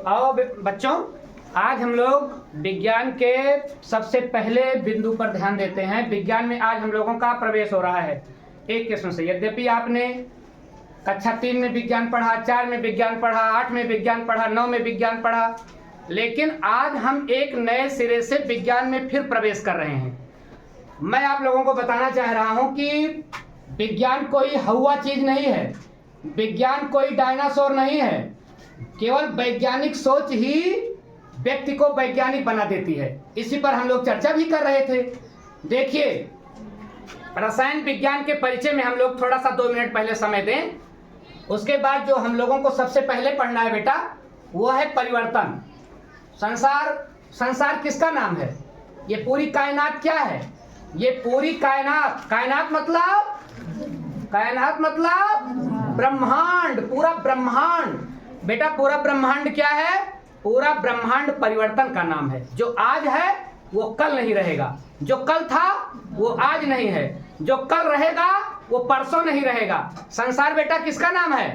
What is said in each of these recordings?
आओ बच्चों, आज हम लोग विज्ञान के सबसे पहले बिंदु पर ध्यान देते हैं। विज्ञान में आज हम लोगों का प्रवेश हो रहा है एक किस्म से। यद्यपि आपने कक्षा 3 में विज्ञान पढ़ा, 4 में विज्ञान पढ़ा, 8 में विज्ञान पढ़ा, 9 में विज्ञान पढ़ा, लेकिन आज हम एक नए सिरे से विज्ञान में फिर प्रवेश कर रहे हैं। मैं आप लोगों को बताना चाह रहा हूं कि विज्ञान कोई हवा चीज नहीं है, विज्ञान कोई डायनासोर नहीं है। केवल वैज्ञानिक सोच ही व्यक्ति को वैज्ञानिक बना देती है। इसी पर हम लोग चर्चा भी कर रहे थे। देखिए, रसायन विज्ञान के परिचय में हम लोग थोड़ा सा 2 मिनट पहले समय दें। उसके बाद जो हम लोगों को सबसे पहले पढ़ना है बेटा, वो है परिवर्तन। संसार किसका नाम है? ये पूरी कायनात क्या है? ये पूरी कायनात मतलब ब्रह्मांड, पूरा ब्रह्मांड। बेटा पूरा ब्रह्मांड क्या है? पूरा ब्रह्मांड परिवर्तन का नाम है। जो आज है वो कल नहीं रहेगा, जो कल था वो आज नहीं है, जो कल रहेगा वो परसों नहीं रहेगा। संसार बेटा किसका नाम है?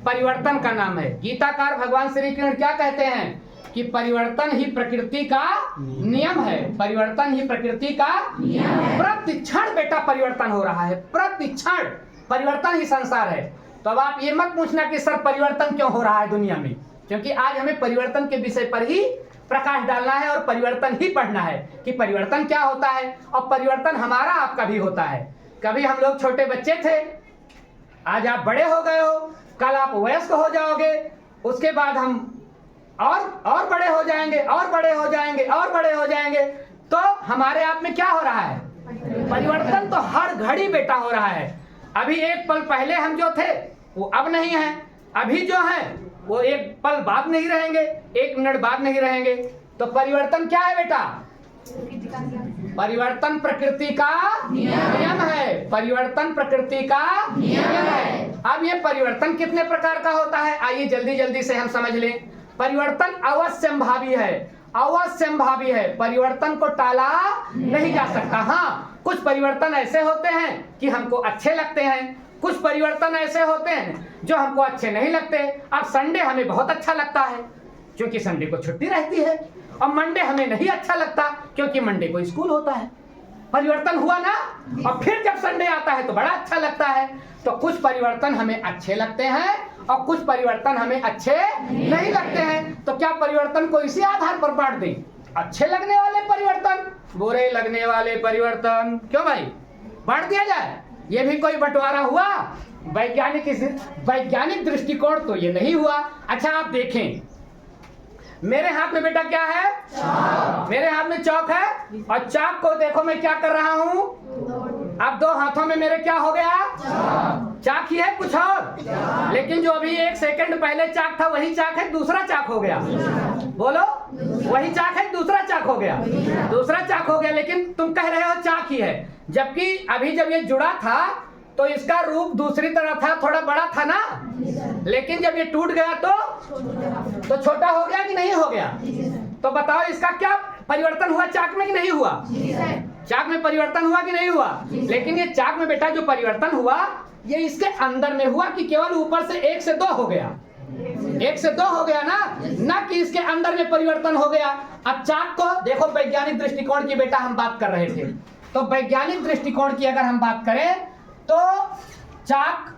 परिवर्तन का नाम है। गीताकार भगवान श्री कृष्ण क्या कहते हैं कि परिवर्तन ही प्रकृति का नियम है। परिवर्तन ही प्रकृति का नियम है। प्रतिक्षण बेटा परिवर्तन हो रहा है, प्रतिक्षण परिवर्तन ही संसार है। तो अब आप ये मत पूछना कि सर परिवर्तन क्यों हो रहा है दुनिया में, क्योंकि आज हमें परिवर्तन के विषय पर ही प्रकाश डालना है और परिवर्तन ही पढ़ना है कि परिवर्तन क्या होता है। और परिवर्तन हमारा आपका भी होता है। कभी हम लोग छोटे बच्चे थे, आज आप बड़े हो गए हो, कल आप वयस्क हो जाओगे, उसके बाद हम और बड़े हो जाएंगे और बड़े हो जाएंगे और बड़े हो जाएंगे। तो हमारे आप में क्या हो रहा है? परिवर्तन तो हर घड़ी बेटा हो रहा है। अभी एक पल पहले हम जो थे वो अब नहीं है, अभी जो है वो एक पल बाद नहीं रहेंगे, 1 मिनट बाद नहीं रहेंगे। तो परिवर्तन क्या है बेटा? परिवर्तन प्रकृति का नियम है। परिवर्तन प्रकृति का नियम है। अब ये परिवर्तन कितने प्रकार का होता है, आइए जल्दी जल्दी से हम समझ लें। परिवर्तन अवश्यंभावी है, अवश्यंभावी है। परिवर्तन को टाला नहीं जा सकता। हाँ, कुछ परिवर्तन ऐसे होते हैं कि हमको अच्छे लगते हैं, कुछ परिवर्तन ऐसे होते हैं जो हमको अच्छे नहीं लगते। अब संडे हमें बहुत अच्छा लगता है क्योंकि संडे को छुट्टी रहती है, और मंडे हमें नहीं अच्छा लगता क्योंकि मंडे को स्कूल होता है। परिवर्तन हुआ ना। और फिर जब संडे आता है तो बड़ा अच्छा लगता है। तो कुछ परिवर्तन हमें अच्छे लगते हैं और कुछ परिवर्तन हमें अच्छे नहीं लगते हैं। तो क्या परिवर्तन को इसी आधार पर बांट दें? अच्छे लगने वाले परिवर्तन, बुरे लगने वाले परिवर्तन, क्यों भाई बांट दिया जाए? ये भी कोई बंटवारा हुआ? वैज्ञानिक दृष्टिकोण तो ये नहीं हुआ। अच्छा आप देखें, मेरे हाथ में बेटा क्या है? मेरे हाथ में चौक है, और चाक को देखो मैं क्या कर रहा हूं। अब 2 हाथों में मेरे क्या हो गया? चाक ही है, कुछ और। लेकिन जो अभी 1 सेकंड पहले चाक था वही चाक है, दूसरा चाक हो गया। बोलो, वही चाक है, दूसरा चाक हो गया। दूसरा चाक हो गया, लेकिन तुम कह रहे हो चाक ही है। जबकि अभी जब ये जुड़ा था तो इसका रूप दूसरी तरह था, थोड़ा बड़ा था ना। लेकिन जब ये टूट गया तो छोटा हो गया कि नहीं हो गया? तो बताओ इसका क्या परिवर्तन हुआ चाक में कि नहीं हुआ? चाक में परिवर्तन हुआ कि नहीं हुआ? लेकिन ये चाक में बेटा जो परिवर्तन हुआ ये इसके अंदर में हुआ कि केवल ऊपर से 1 से 2 हो गया। 1 से 2 हो गया ना कि इसके अंदर में परिवर्तन हो गया। अब चाक को देखो, वैज्ञानिक दृष्टिकोण की बेटा हम बात कर रहे थे। तो वैज्ञानिक दृष्टिकोण की अगर हम बात करें तो चाक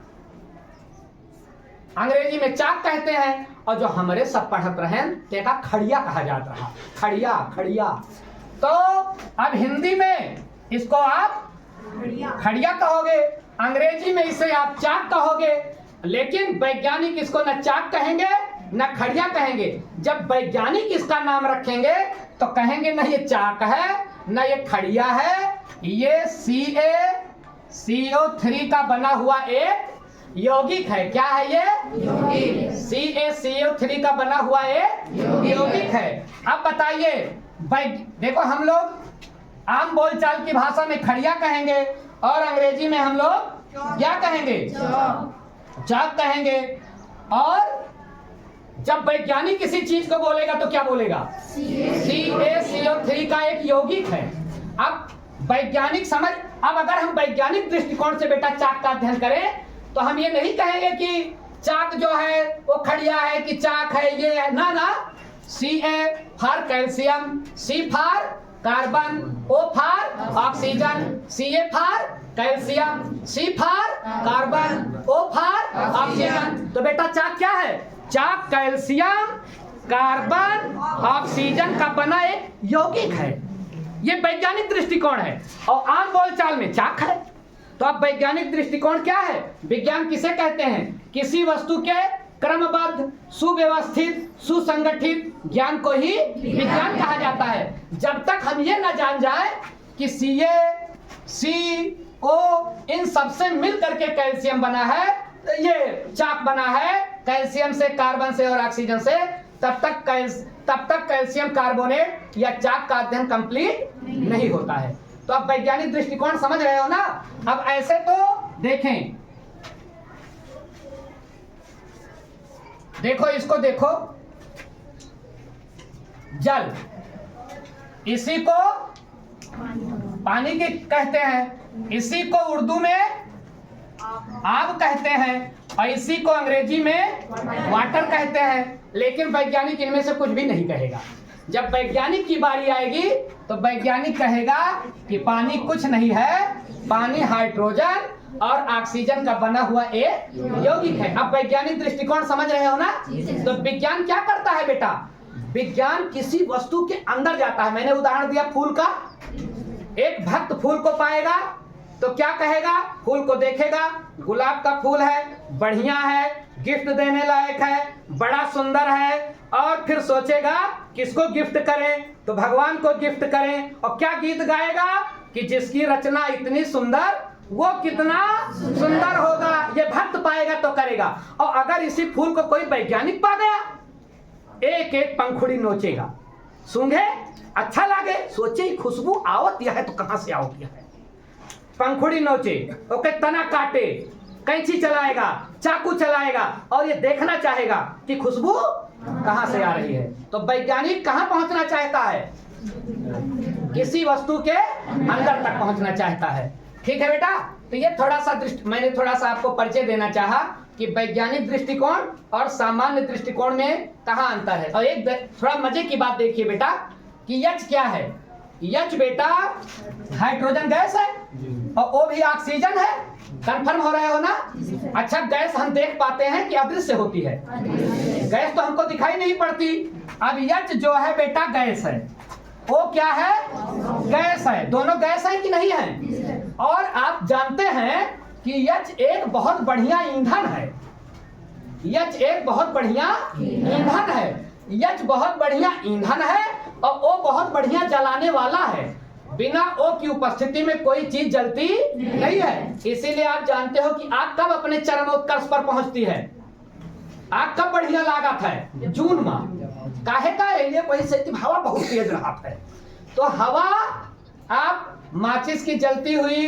अंग्रेजी में चाक कहते हैं, और जो हमारे सब पढ़त रहे तेका खड़िया कहा जाता रहा। खड़िया। तो अब हिंदी में इसको आप खड़िया कहोगे, अंग्रेजी में इसे आप चाक कहोगे, लेकिन वैज्ञानिक इसको न चाक कहेंगे न खड़िया कहेंगे। जब वैज्ञानिक इसका नाम रखेंगे तो कहेंगे न ये चाक है न ये खड़िया है, ये CO3 का बना हुआ एक यौगिक है। क्या है ये? CO3 का बना हुआ एक यौगिक है। अब बताइए, देखो हम लोग आम बोलचाल की भाषा में खड़िया कहेंगे और अंग्रेजी में हम लोग क्या कहेंगे? चाक कहेंगे। और जब वैज्ञानिक किसी चीज को बोलेगा तो क्या बोलेगा? CO3 का एक यौगिक है। अब वैज्ञानिक समझ, अब अगर हम वैज्ञानिक दृष्टिकोण से बेटा चाक का अध्ययन करें तो हम ये नहीं कहेंगे कि चाक जो है वो खड़िया है कि चाक है ये है, ना। Ca for calcium, C for carbon, O for oxygen, Ca for calcium, C for carbon, O for oxygen. तो बेटा चाक क्या है? चाक कैल्शियम, कार्बन, ऑक्सीजन का बना एक यौगिक है। ये वैज्ञानिक दृष्टिकोण है और आम बोलचाल में चाक है। तो अब वैज्ञानिक दृष्टिकोण क्या है? विज्ञान किसे कहते हैं? किसी वस्तु के क्रमबद्ध, सुव्यवस्थित, सुसंगठित ज्ञान को ही विज्ञान कहा जाता है। जब तक हम ये ना जान जाए कि CO इन सबसे मिल करके कैल्शियम बना है, ये चाक बना है कैल्शियम से, कार्बन से और ऑक्सीजन से, तब तक कैल्शियम कार्बोनेट या चाक का अध्ययन कंप्लीट नहीं होता है। तो अब वैज्ञानिक दृष्टिकोण समझ रहे हो ना? अब ऐसे तो देखें, देखो इसको देखो, जल, इसी को पानी के कहते हैं, इसी को उर्दू में आग कहते हैं और इसी को अंग्रेजी में वाटर कहते हैं। लेकिन वैज्ञानिक इनमें से कुछ भी नहीं कहेगा। जब वैज्ञानिक की बारी आएगी तो वैज्ञानिक कहेगा कि पानी कुछ नहीं है, पानी हाइड्रोजन और ऑक्सीजन का बना हुआ एक यौगिक है। अब वैज्ञानिक दृष्टिकोण समझ रहे हो ना? तो विज्ञान क्या करता है बेटा? विज्ञान किसी वस्तु के अंदर जाता है। मैंने उदाहरण दिया फूल का। एक भक्त फूल को पाएगा तो क्या कहेगा? फूल को देखेगा, गुलाब का फूल है, बढ़िया है, गिफ्ट देने लायक है, बड़ा सुंदर है, और फिर सोचेगा किसको गिफ्ट करें, तो भगवान को गिफ्ट करें। और क्या गीत गाएगा कि जिसकी रचना इतनी सुंदर वो कितना सुंदर होगा। ये भक्त पाएगा तो करेगा। और अगर इसी फूल को कोई वैज्ञानिक पा गया, एक एक पंखुड़ी नोचेगा, सूंघे अच्छा लगे, सोचे खुशबू आवत यह है तो कहां से आवत यह है, पंखुड़ी नोचे, ओके, तना काटे, कैंची चलाएगा, चाकू चलाएगा और ये देखना चाहेगा कि खुशबू कहां से आ रही है। तो वैज्ञानिक कहां पहुंचना चाहता है? किसी वस्तु के अंदर तक पहुंचना चाहता है। ठीक है बेटा? तो ये मैंने थोड़ा सा आपको परिचय देना चाहा कि वैज्ञानिक दृष्टिकोण और सामान्य दृष्टिकोण में कहां अंतर है। और एक थोड़ा मजे की बात देखिए बेटा कि H क्या है? H बेटा हाइड्रोजन गैस है और O भी ऑक्सीजन है। कंफर्म हो रहे हो ना? अच्छा, गैस हम देख पाते हैं कि अदृश्य होती है, गैस तो हमको दिखाई नहीं पड़ती। अब H जो है बेटा गैस है, O क्या है? गैस है। दोनों गैस है कि नहीं है? और आप जानते हैं कि H एक बहुत बढ़िया ईंधन है। H एक बहुत बढ़िया ईंधन है। H बहुत बढ़िया ईंधन है और O बहुत बढ़िया जलाने वाला है। बिना O की उपस्थिति में कोई चीज जलती नहीं है। इसीलिए आप जानते हो कि आग कब अपने चरमोत्कर्ष पर पहुंचती है? आग कब बढ़िया लागत है? जून माह। काहे का ये वही से हवा बहुत तेज रहा है। तो हवा आप माचिस की जलती हुई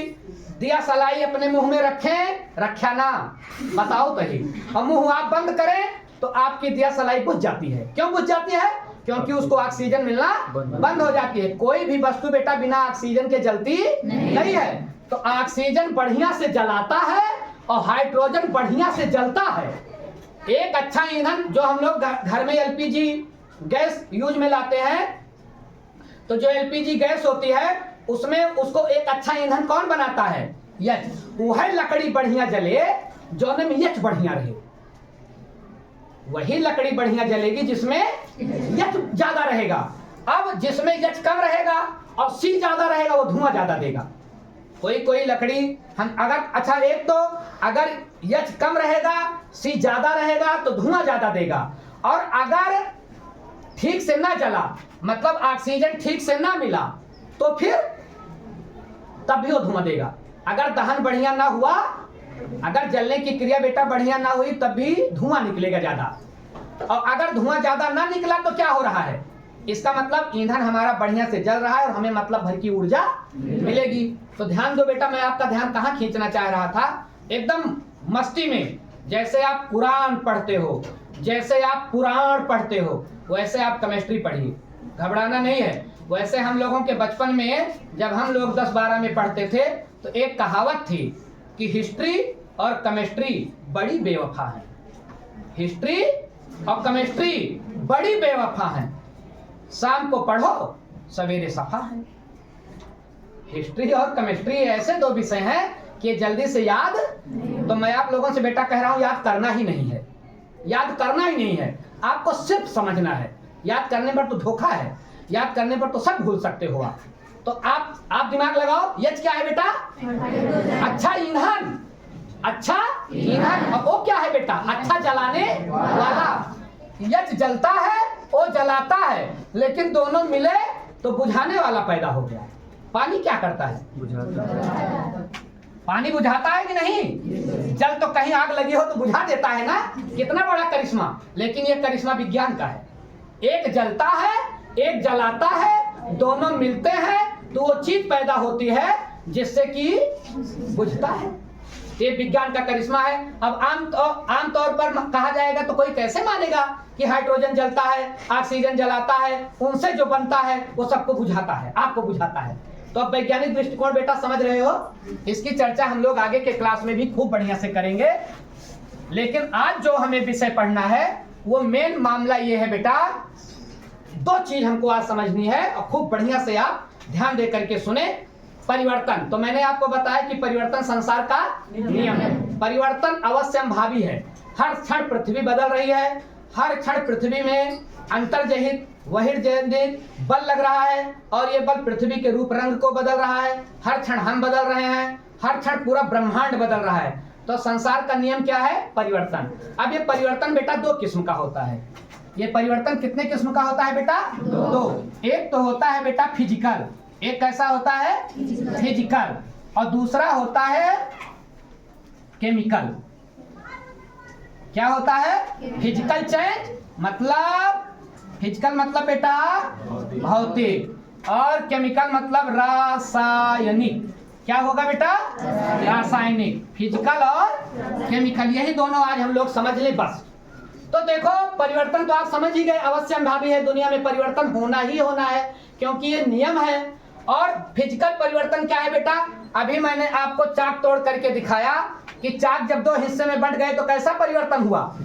दिया सलाई अपने मुंह में रखा ना, बताओ तो ही, और मुंह आप बंद करें तो आपकी दिया सलाई बुझ जाती है। क्यों बुझ जाती है? क्योंकि उसको ऑक्सीजन मिलना बंद हो जाती है। कोई भी वस्तु बेटा बिना ऑक्सीजन के जलती नहीं है। तो ऑक्सीजन बढ़िया से जलाता है और हाइड्रोजन बढ़िया से जलता है। एक अच्छा ईंधन जो हम लोग घर में एलपीजी गैस यूज में लाते हैं, तो जो एलपीजी गैस होती है उसमें उसको एक अच्छा ईंधन कौन बनाता है? H। वह लकड़ी बढ़िया जले जो में H बढ़िया रहे। वही लकड़ी बढ़िया जलेगी जिसमें H ज्यादा रहेगा। अब जिसमें H कम रहेगा और C ज्यादा रहेगा वो धुआं ज्यादा देगा। कोई लकड़ी हम अगर अच्छा एक तो अगर H कम रहेगा C ज्यादा रहेगा तो धुआं ज्यादा देगा। और अगर ठीक से ना जला, मतलब ऑक्सीजन ठीक से ना मिला, तो फिर तब भी वो धुआं देगा। अगर दहन बढ़िया ना हुआ, अगर जलने की क्रिया बेटा बढ़िया ना हुई, तब भी धुआं निकलेगा ज्यादा। और अगर धुआं ज्यादा ना निकला तो क्या हो रहा है? इसका मतलब ईंधन हमारा बढ़िया से जल रहा है और हमें मतलब भर की ऊर्जा मिलेगी। तो ध्यान दो बेटा, मैं आपका ध्यान कहाँ खींचना चाह रहा था, एकदम मस्ती में। जैसे आप कुरान पढ़ते हो, जैसे आप पुराण पढ़ते हो, वैसे आप केमिस्ट्री पढ़िए, घबराना नहीं है। वैसे हम लोगों के बचपन में जब हम लोग 10-12 में पढ़ते थे तो एक कहावत थी कि हिस्ट्री और केमिस्ट्री बड़ी बेवफा है। हिस्ट्री और केमिस्ट्री बड़ी बेवफा हैं, शाम को पढ़ो सवेरे सफा है। हिस्ट्री और केमिस्ट्री ऐसे दो विषय हैं कि जल्दी से याद, तो मैं आप लोगों से बेटा कह रहा हूं याद करना ही नहीं है, याद करना ही नहीं है, आपको सिर्फ समझना है। याद करने पर तो धोखा है, याद करने पर तो सब भूल सकते हो आप। तो आप दिमाग लगाओ, यच क्या है बेटा? अच्छा ईंधन, अच्छा ईंधन। और वो क्या है बेटा? अच्छा जलाने वाला। यच जलता है, वो जलाता है, लेकिन दोनों मिले तो बुझाने वाला पैदा हो गया। पानी क्या करता है? पानी बुझाता है कि नहीं? जल तो कहीं आग लगी हो तो बुझा देता है ना, कितना बड़ा करिश्मा। लेकिन ये करिश्मा विज्ञान का है, एक जलता है एक जलाता है, दोनों मिलते हैं तो वो चीज पैदा होती है जिससे कि बुझता है। ये विज्ञान का करिश्मा है। अब आम तौर पर कहा जाएगा तो कोई कैसे मानेगा कि हाइड्रोजन जलता है, ऑक्सीजन जलाता है, उनसे जो बनता है वो सबको बुझाता है, आपको बुझाता है। तो अब वैज्ञानिक दृष्टिकोण बेटा समझ रहे हो, इसकी चर्चा हम लोग आगे के क्लास में भी खूब बढ़िया से करेंगे। लेकिन आज जो हमें विषय पढ़ना है वो मेन मामला ये है बेटा, दो चीज हमको आज समझनी है और खूब बढ़िया से आप ध्यान दे करके सुने। परिवर्तन, तो मैंने आपको बताया कि परिवर्तन संसार का नियम है। परिवर्तन अवश्यंभावी है, हर क्षण पृथ्वी बदल रही है, हर क्षण पृथ्वी में अंतर्जहित बहिर्जनित बल लग रहा है और ये बल पृथ्वी के रूप रंग को बदल रहा है। हर क्षण हम बदल रहे हैं, हर क्षण पूरा ब्रह्मांड बदल रहा है। तो संसार का नियम क्या है? परिवर्तन। अब ये परिवर्तन बेटा दो किस्म का होता है। ये परिवर्तन कितने किस्म का होता है बेटा? दो। एक तो होता है बेटा फिजिकल, एक कैसा होता है? फिजिकल। और दूसरा होता है केमिकल। क्या होता है? फिजिकल चेंज मतलब, फिजिकल मतलब बेटा भौतिक, और केमिकल मतलब रासायनिक। क्या होगा बेटा? रासायनिक। फिजिकल और केमिकल, यही दोनों आज हम लोग समझ ले बस। तो देखो परिवर्तन तो आप समझ ही गए, अवश्यंभावी है, दुनिया में परिवर्तन होना ही होना है क्योंकि ये नियम है। और फिजिकल परिवर्तन क्या है बेटा? अभी मैंने आपको चाक तोड़ करके दिखाया कि चाक जब दो हिस्से में बंट गए तो कैसा परिवर्तन हुआ?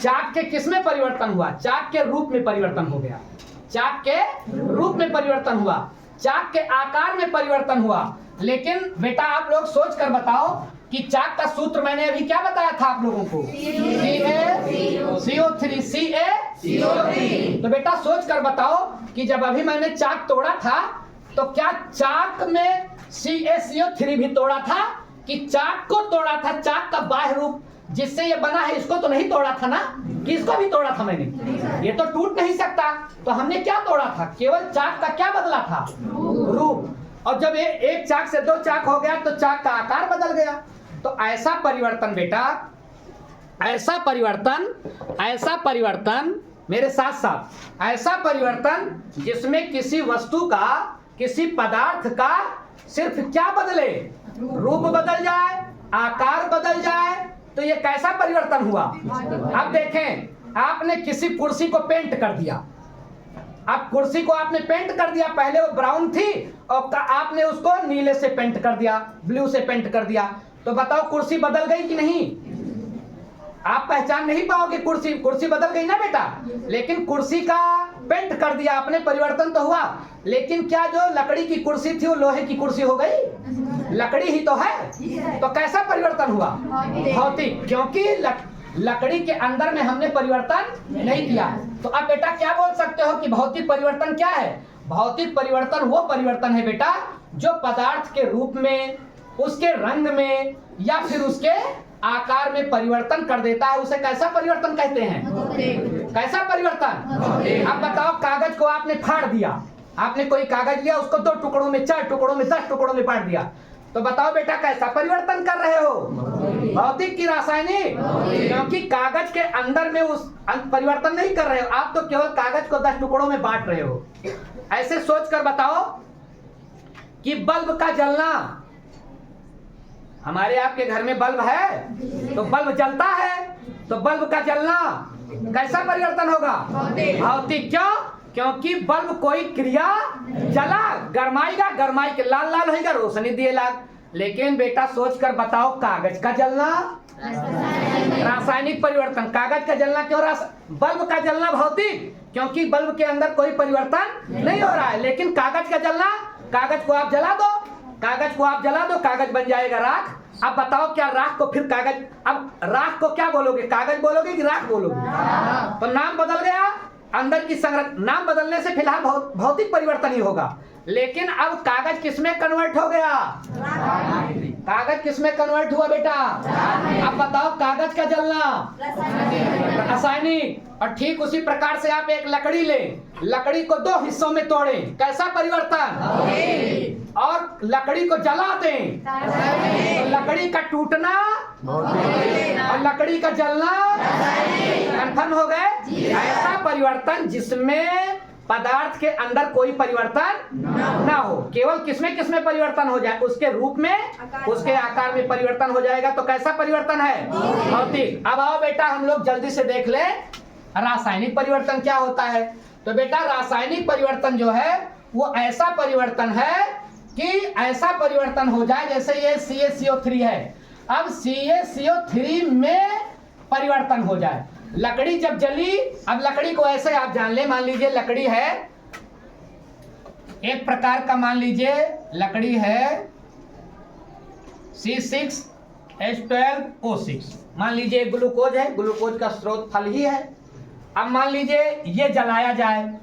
चाक के किस में परिवर्तन हुआ? चाक के रूप में परिवर्तन हो गया, चाक के रूप में परिवर्तन हुआ, चाक के आकार में परिवर्तन हुआ। लेकिन बेटा आप लोग सोच कर बताओ कि चाक का सूत्र मैंने अभी क्या बताया था आप लोगों को? CaCO3। तो बेटा सोच कर बताओ कि जब अभी मैंने चाक तोड़ा था तो क्या चाक में CaCO3 भी तोड़ा था कि चाक को तोड़ा था? चाक का बाह्य रूप जिससे ये बना है इसको तो नहीं तोड़ा था ना, कि इसको भी तोड़ा था मैंने? ये तो टूट नहीं सकता। तो हमने क्या तोड़ा था? केवल चाक का क्या बदला था? रूप। और जब एक चाक से दो चाक हो गया तो चाक का आकार बदल गया। तो ऐसा परिवर्तन बेटा, ऐसा परिवर्तन मेरे साथ साथ, ऐसा परिवर्तन जिसमें किसी वस्तु का, किसी पदार्थ का सिर्फ क्या बदले? रूप बदल जाए, आकार बदल जाए, तो ये कैसा परिवर्तन हुआ? अब देखें, आपने किसी कुर्सी को पेंट कर दिया, अब कुर्सी को आपने पेंट कर दिया, पहले वो ब्राउन थी और आपने उसको नीले से पेंट कर दिया, ब्लू से पेंट कर दिया, तो बताओ कुर्सी बदल गई कि नहीं? आप पहचान नहीं पाओगे, कुर्सी बदल गई ना बेटा। लेकिन कुर्सी का पेंट कर दिया आपने, परिवर्तन तो हुआ। लेकिन क्या जो लकड़ी की कुर्सी थी वो लोहे की कुर्सी हो गई? लकड़ी ही तो है। तो कैसा परिवर्तन हुआ? भौतिक, क्योंकि लकड़ी के अंदर में हमने परिवर्तन नहीं किया। तो अब बेटा क्या बोल सकते हो कि भौतिक परिवर्तन क्या है? भौतिक परिवर्तन वो परिवर्तन है बेटा जो पदार्थ के रूप में, उसके रंग में या फिर उसके आकार में परिवर्तन कर देता है, उसे कैसा परिवर्तन कहते हैं? कैसा परिवर्तन? अब बताओ, कागज को आपने फाड़ दिया, आपने कोई कागज लिया, उसको 2 टुकड़ों में, 4 टुकड़ों में, 10 टुकड़ों में बांट दिया, तो बताओ बेटा कैसा परिवर्तन कर रहे हो? भौतिक की रासायनिक? क्योंकि कागज के अंदर में उस परिवर्तन नहीं कर रहे हो आप, तो केवल कागज को 10 टुकड़ों में बांट रहे हो। ऐसे सोच कर बताओ कि बल्ब का जलना, हमारे आपके घर में बल्ब है तो बल्ब जलता है, तो बल्ब का जलना कैसा परिवर्तन होगा? भौतिक। क्यों? क्योंकि बल्ब कोई क्रिया जला, गरमाएगा, गरमाई के लाल लाल होगा, रोशनी दिए लाल। लेकिन बेटा सोच कर बताओ, कागज का जलना रासायनिक परिवर्तन। कागज का जलना क्यों बल्ब का जलना भौतिक, क्योंकि बल्ब के अंदर कोई परिवर्तन नहीं हो रहा है। लेकिन कागज का जलना, कागज को आप जला दो, कागज को आप जला दो, कागज बन जाएगा राख। अब बताओ क्या राख को फिर कागज, अब राख को क्या बोलोगे, कागज बोलोगे कि राख बोलोगे? तो नाम बदल गया, अंदर की संरचना, नाम बदलने से फिलहाल भौतिक परिवर्तन ही होगा। लेकिन अब कागज किसमें कन्वर्ट हो गया? कागज किसमें कन्वर्ट हुआ बेटा? अब बताओ, कागज का जलना रासायनिक। और ठीक उसी प्रकार से आप एक लकड़ी ले, लकड़ी को दो हिस्सों में तोड़े, कैसा परिवर्तन? और लकड़ी को जला दें तो लकड़ी का टूटना और लकड़ी का जलना कंफर्म हो गए। ऐसा परिवर्तन जिसमें पदार्थ के अंदर कोई परिवर्तन ना हो, केवल किसमें परिवर्तन हो जाए, उसके रूप में, उसके आकार में परिवर्तन हो जाएगा। तो कैसा परिवर्तन है? भौतिक। अब आओ बेटा हम लोग जल्दी से देख ले रासायनिक परिवर्तन क्या होता है। तो बेटा रासायनिक परिवर्तन जो है वो ऐसा परिवर्तन है कि ऐसा परिवर्तन हो जाए जैसे ये CaCO3 है, अब CaCO3 में परिवर्तन हो जाए। लकड़ी जब जली, अब लकड़ी को ऐसे आप जान ले, मान लीजिए लकड़ी है एक प्रकार का, मान लीजिए लकड़ी है C6H12O6, मान लीजिए ग्लूकोज है, ग्लूकोज का स्रोत फल ही है। अब मान लीजिए ये जलाया जाए,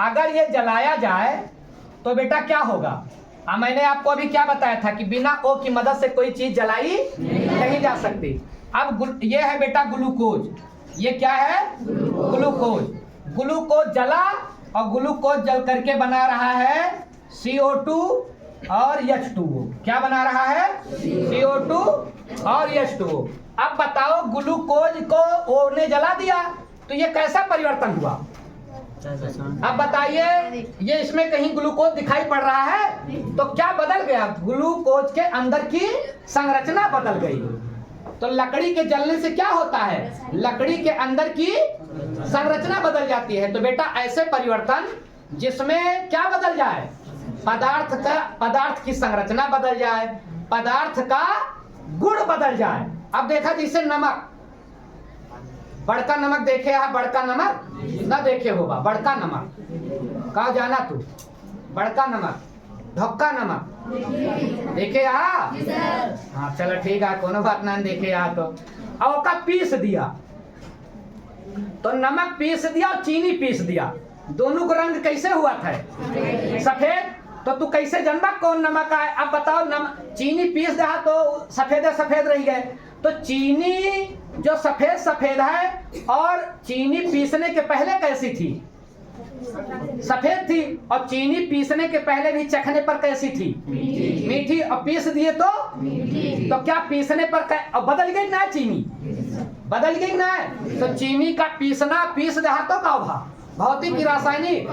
अगर ये जलाया जाए तो बेटा क्या होगा? मैंने आपको अभी क्या बताया था कि बिना O की मदद से कोई चीज जलाई नहीं जा सकती। अब ये है बेटा ग्लूकोज, ये क्या है? ग्लूकोज। ग्लूकोज जला और ग्लूकोज जल करके बना रहा है CO2 और H2O। क्या बना रहा है? CO2 और H2O। अब बताओ ग्लूकोज को O ने जला दिया तो ये कैसा परिवर्तन हुआ? अब बताइए, ये इसमें कहीं ग्लूकोज दिखाई पड़ रहा है तो क्या बदल गया? ग्लूकोज के अंदर की संरचना बदल गई। तो लकड़ी के जलने से क्या होता है? लकड़ी के अंदर की संरचना बदल जाती है। तो बेटा ऐसे परिवर्तन जिसमें क्या बदल जाए? पदार्थ की संरचना बदल जाए, पदार्थ का गुण बदल जाए। अब देखा जैसे नमक, बड़का नमक देखे आप? बड़का नमक ना देखे होगा, बड़का नमक कहा जाना तू? बड़का नमक, ढोका नमक देखे हाँ चलो ठीक है, कोनो बात ना देखे यहाँ। तो अब का पीस दिया, तो नमक पीस दिया और चीनी पीस दिया, दोनों का रंग कैसे हुआ था? सफेद। तो तू कैसे जानबा कौन नमक है? अब बताओ, चीनी पीस दिया तो सफेद रह गए। तो चीनी जो सफेद है और चीनी पीसने के पहले कैसी थी? सफेद थी। और चीनी पीसने के पहले भी चखने पर कैसी थी? मीठी। और पीस दिए तो क्या पीसने पर और बदल गई ना? चीनी बदल गई ना? तो चीनी का पीसना, पीस दिया तो का भाव भौतिक की रासायनिक।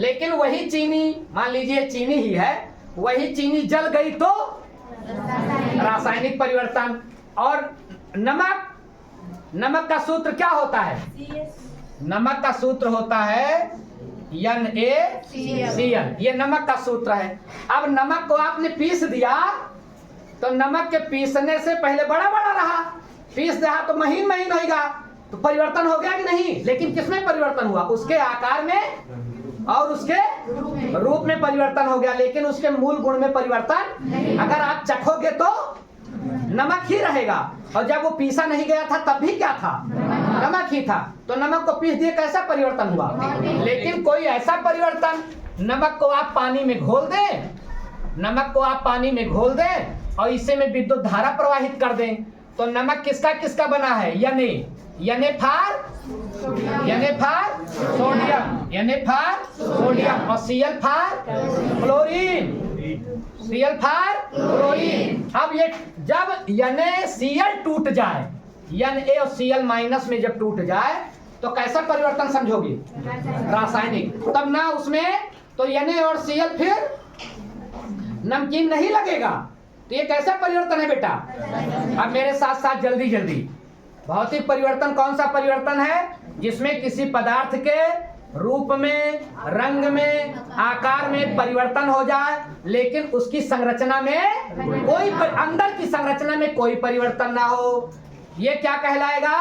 लेकिन वही चीनी, मान लीजिए चीनी ही है, वही चीनी जल गई तो रासायनिक परिवर्तन। और नमक का सूत्र क्या होता है? नमक का सूत्र होता है NaCl, ये नमक का सूत्र है। अब नमक को आपने पीस दिया तो नमक के पीसने से पहले बड़ा रहा, पीस दिया तो महीन होगा, तो परिवर्तन हो गया कि नहीं? लेकिन किसमें परिवर्तन हुआ? उसके आकार में और उसके रूप में परिवर्तन हो गया, लेकिन उसके मूल गुण में परिवर्तन अगर आप चखोगे तो नमक ही रहेगा। और जब वो पीसा नहीं गया था तब भी क्या था? नमक ही था। तो नमक को पीस दिए, कैसा परिवर्तन हुआ? लेकिन कोई ऐसा परिवर्तन, नमक को आप पानी में घोल दें, नमक को आप पानी में घोल दें और इसे में विद्युत धारा प्रवाहित कर दें, तो नमक किसका बना है? Na फार सोडियम और Cl फार क्लोरीन। अब ये जब NaCl टूट जाए, Na और Cl माइनस में जब टूट जाए तो कैसा परिवर्तन समझोगे? रासायनिक। तब ना उसमें तो Na और Cl फिर नमकीन नहीं लगेगा। तो ये कैसा परिवर्तन है बेटा? अब मेरे साथ साथ जल्दी भौतिक परिवर्तन कौन सा परिवर्तन है? जिसमें किसी पदार्थ के रूप में, रंग में, आकार में परिवर्तन हो जाए, लेकिन उसकी संरचना में अंदर की संरचना में कोई परिवर्तन ना हो। ये क्या कहलाएगा?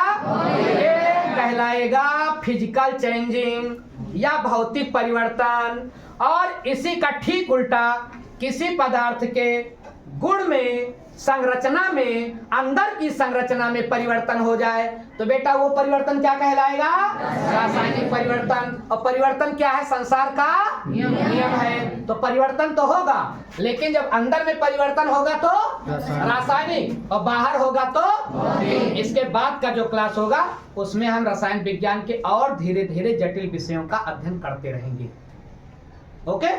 ये कहलाएगा फिजिकल चेंजिंग या भौतिक परिवर्तन। और इसी का ठीक उल्टा किसी पदार्थ के गुण में, संरचना में, अंदर की संरचना में परिवर्तन हो जाए तो बेटा वो परिवर्तन क्या कहलाएगा? रासायनिक परिवर्तन। और परिवर्तन क्या है? संसार का नियम है। तो परिवर्तन तो होगा, लेकिन जब अंदर में परिवर्तन होगा तो रासायनिक, और बाहर होगा तो इसके बाद का जो क्लास होगा उसमें हम रसायन विज्ञान के और धीरे धीरे जटिल विषयों का अध्ययन करते रहेंगे। ओके?